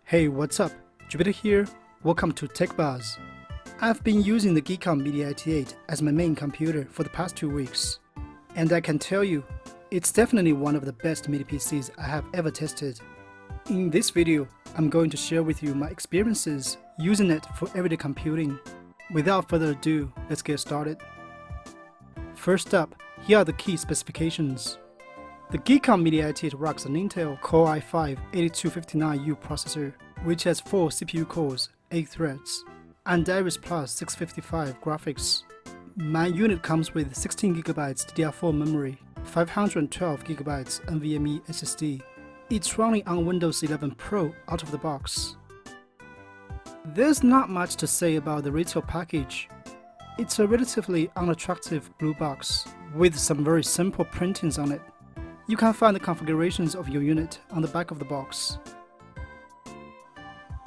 Hey, what's up? Jupiter here. Welcome to Tech Buzz. I've been using the GEEKOM Mini IT8 as my main computer for the past 2 weeks, and I can tell you, it's definitely one of the best mini PCs I have ever tested. In this video, I'm going to share with you my experiences using it for everyday computing. Without further ado, let's get started. First up, here are the key specifications. The GEEKOM Mini IT8 runs an Intel Core i5-8259U processor, which has 4 CPU cores, 8 threads, and Iris Plus 655 graphics. My unit comes with 16GB DDR4 memory, 512GB NVMe SSD. It's running on Windows 11 Pro out of the box. There's not much to say about the retail package. It's a relatively unattractive blue box with some very simple printings on it. You can find the configurations of your unit on the back of the box.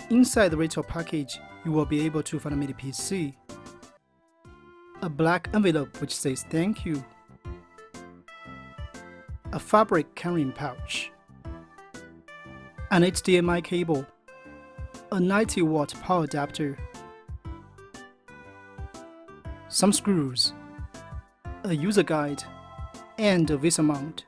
Inside the retail package, you will be able to find a mini PC, a black envelope which says thank you, a fabric carrying pouch, an HDMI cable, a 90-watt power adapter, some screws, a user guide, and a VESA mount.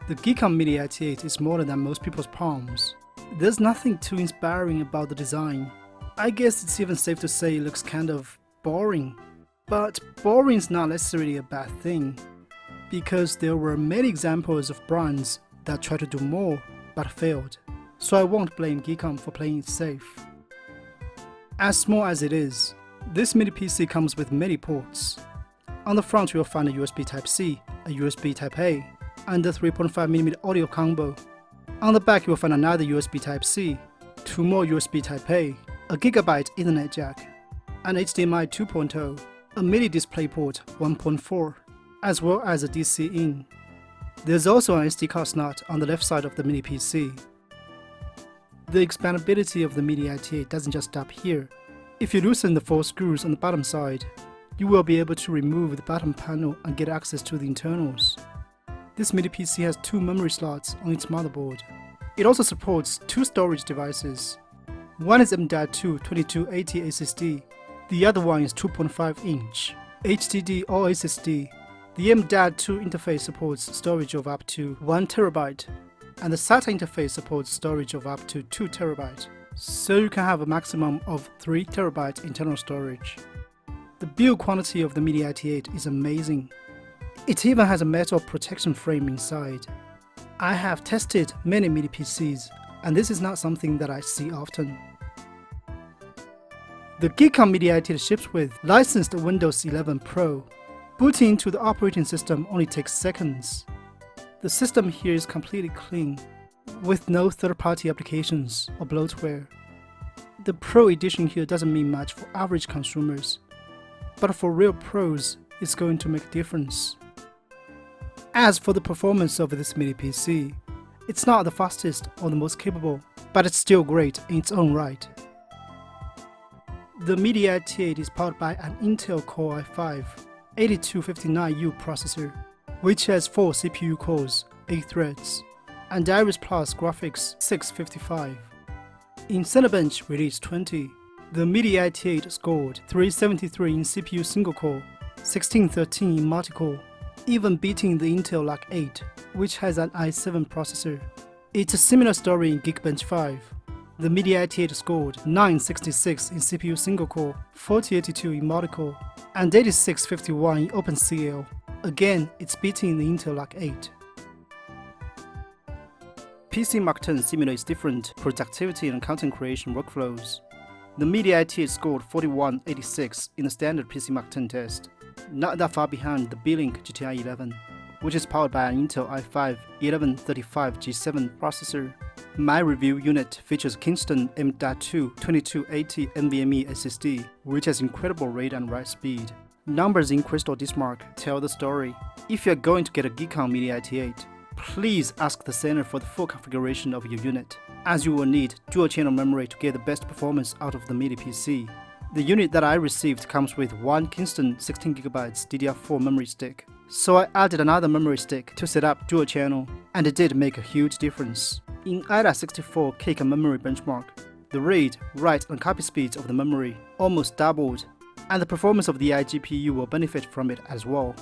The GEEKOM Mini IT8 is smaller than most people's palms. There's nothing too inspiring about the design. I guess it's even safe to say it looks kind of boring. But boring is not necessarily a bad thing, because there were many examples of brands that tried to do more but failed. So I won't blame GEEKOM for playing it safe. As small as it is, this mini PC comes with many ports. On the front you'll find a USB Type-C, a USB Type-A, and a 3.5mm audio combo. On the back you will find another USB Type-C, 2 more USB Type-A, a GB Ethernet jack, an HDMI 2.0, a mini DisplayPort 1.4, as well as a DC in. There's also an SD card slot on the left side of the mini PC. The expandability of the Mini IT8 doesn't just stop here. If you loosen the 4 screws on the bottom side, you will be able to remove the bottom panel and get access to the internals. This mini PC has 2 memory slots on its motherboard. It also supports 2 storage devices. One is M.2 2280 SSD, the other one is 2.5-inch HDD or SSD. The M.2 interface supports storage of up to 1TB, and the SATA interface supports storage of up to 2TB, so you can have a maximum of 3TB internal storage. The build quality of the Mini IT8 is amazing. It even has a metal protection frame inside. I have tested many mini PCs, and this is not something that I see often. The GEEKOM Mini IT8 ships with licensed Windows 11 Pro. Booting into the operating system only takes seconds. The system here is completely clean, with no third-party applications or bloatware. The Pro edition here doesn't mean much for average consumers, but for real pros, it's going to make a difference. As for the performance of this mini PC, it's not the fastest or the most capable, but it's still great in its own right. The Mini IT8 is powered by an Intel Core i5-8259U processor, which has 4 CPU cores, 8 threads, and Iris Plus graphics 655. In Cinebench Release 20, the Mini IT8 scored 373 in CPU single-core, 1613 in multi-core, even beating the Intel Lock 8, which has an i7 processor. It's a similar story in Geekbench 5. The Mini IT8 scored 966 in CPU single-core, 4082 in multi-core, and 8651 in OpenCL. Again, it's beating the Intel Lock 8. PC Mark 10 simulates different productivity and content creation workflows. The Mini IT8 scored 4186 in the standard PC Mark 10 test, not that far behind the B-Link GTI 11, which is powered by an Intel i5-1135G7 processor. My review unit features Kingston M.2 2280 NVMe SSD, which has incredible read and write speed. Numbers in Crystal Dismark tell the story. If you are going to get a GEEKOM Mini IT8, please ask the seller for the full configuration of your unit, as you will need dual-channel memory to get the best performance out of the mini PC. The unit that I received comes with one Kingston 16GB DDR4 memory stick, so I added another memory stick to set up dual channel, and it did make a huge difference. In IDA64 GEEKOM memory benchmark, the read, write and copy speeds of the memory almost doubled, and the performance of the iGPU will benefit from it as well.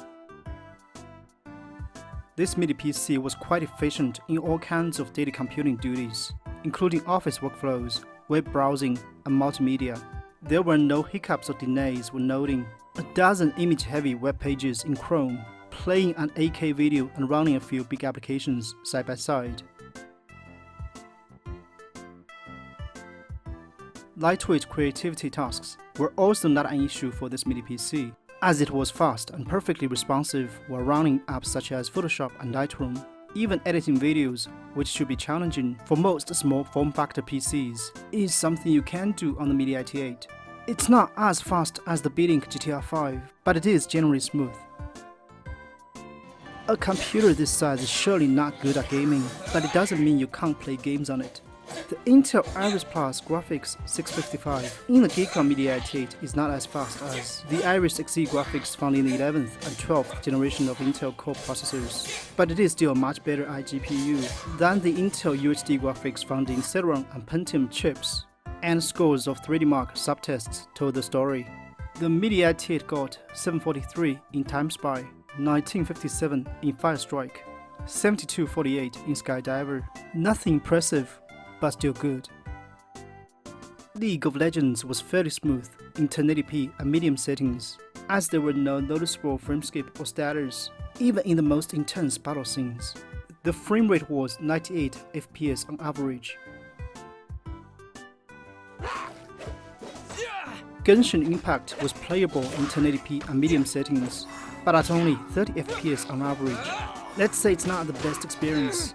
This MIDI PC was quite efficient in all kinds of daily computing duties, including office workflows, web browsing, and multimedia. There were no hiccups or delays when loading a dozen image-heavy web pages in Chrome, playing an 8K video and running a few big applications side by side. Lightweight creativity tasks were also not an issue for this MIDI PC, as it was fast and perfectly responsive while running apps such as Photoshop and Lightroom. Even editing videos, which should be challenging for most small form factor PCs, is something you can do on the MIDI IT8. It's not as fast as the beating GTR 5, but it is generally smooth. A computer this size is surely not good at gaming, but it doesn't mean you can't play games on it. The Intel Iris Plus Graphics 655 in the GEEKOM Mini IT8 is not as fast as the Iris Xe graphics found in the 11th and 12th generation of Intel Core processors, but it is still a much better iGPU than the Intel UHD graphics found in Celeron and Pentium chips, and scores of 3D Mark subtests told the story. The Mini IT8 got 743 in TimeSpy, 1957 in Firestrike, 7248 in Skydiver. Nothing impressive, but still good. League of Legends was fairly smooth in 1080p and medium settings, as there were no noticeable frameskip or stutters, even in the most intense battle scenes. The frame rate was 98 FPS on average. Genshin Impact was playable in 1080p and medium settings, but at only 30 FPS on average. Let's say it's not the best experience.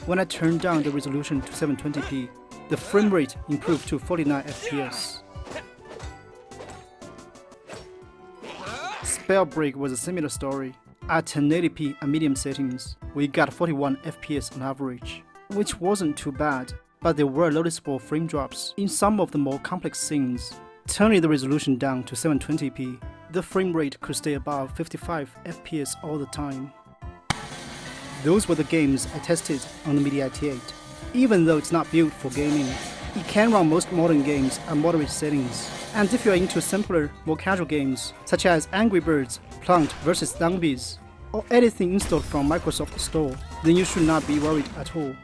When I turned down the resolution to 720p, the frame rate improved to 49 FPS. Spellbreak was a similar story. At 1080p and medium settings, we got 41 FPS on average, which wasn't too bad, but there were noticeable frame drops in some of the more complex scenes. Turning the resolution down to 720p, the frame rate could stay above 55 FPS all the time. Those were the games I tested on the MIDI IT8. Even though it's not built for gaming, it can run most modern games at moderate settings. And if you are into simpler, more casual games, such as Angry Birds, Plant vs Zombies, or anything installed from Microsoft Store, then you should not be worried at all.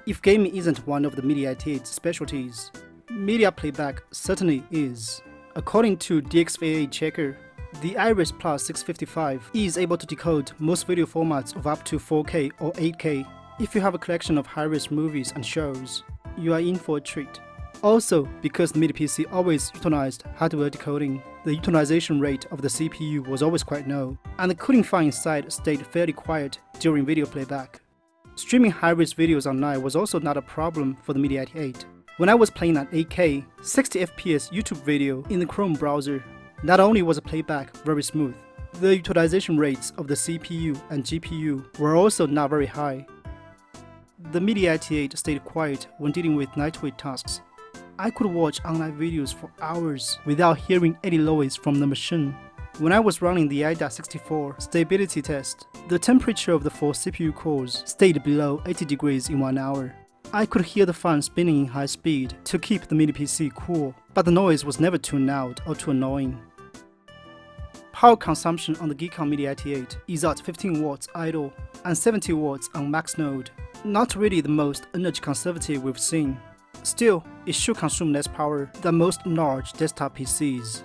If gaming isn't one of the MIDI IT8's specialties, media playback certainly is. According to DXVA Checker, the Iris Plus 655 is able to decode most video formats of up to 4K or 8K. If you have a collection of high-res movies and shows, you are in for a treat. Also, because the MIDI PC always utilized hardware decoding, the utilization rate of the CPU was always quite low, and the cooling fan inside stayed fairly quiet during video playback. Streaming high-res videos online was also not a problem for the MIDI IT8. When I was playing an 8K, 60 FPS YouTube video in the Chrome browser, not only was the playback very smooth, the utilization rates of the CPU and GPU were also not very high. The MIDI IT8 stayed quiet when dealing with lightweight tasks. I could watch online videos for hours without hearing any noise from the machine. When I was running the IDA64 stability test, the temperature of the 4 CPU cores stayed below 80 degrees in 1 hour. I could hear the fan spinning in high speed to keep the MIDI PC cool, but the noise was never too loud or too annoying. Power consumption on the GEEKOM Mini IT8 is at 15 watts idle and 70 watts on max node. Not really the most energy conservative we've seen. Still, it should consume less power than most large desktop PCs.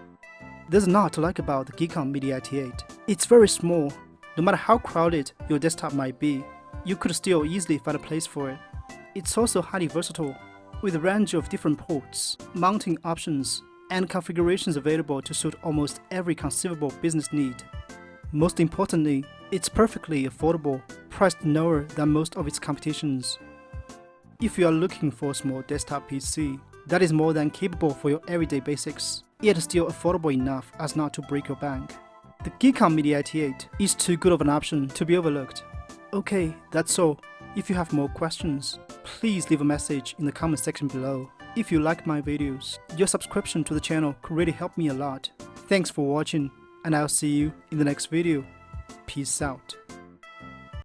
There's a lot to like about the GEEKOM Mini IT8. It's very small. No matter how crowded your desktop might be, you could still easily find a place for it. It's also highly versatile, with a range of different ports, mounting options, and configurations available to suit almost every conceivable business need. Most importantly, it's perfectly affordable, priced lower than most of its competitions. If you are looking for a small desktop PC that is more than capable for your everyday basics, yet still affordable enough as not to break your bank, the GEEKOM Mini IT8 is too good of an option to be overlooked. Okay, that's all. If you have more questions, please leave a message in the comment section below. If you like my videos, your subscription to the channel could really help me a lot. Thanks for watching, and I'll see you in the next video. Peace. Peace out.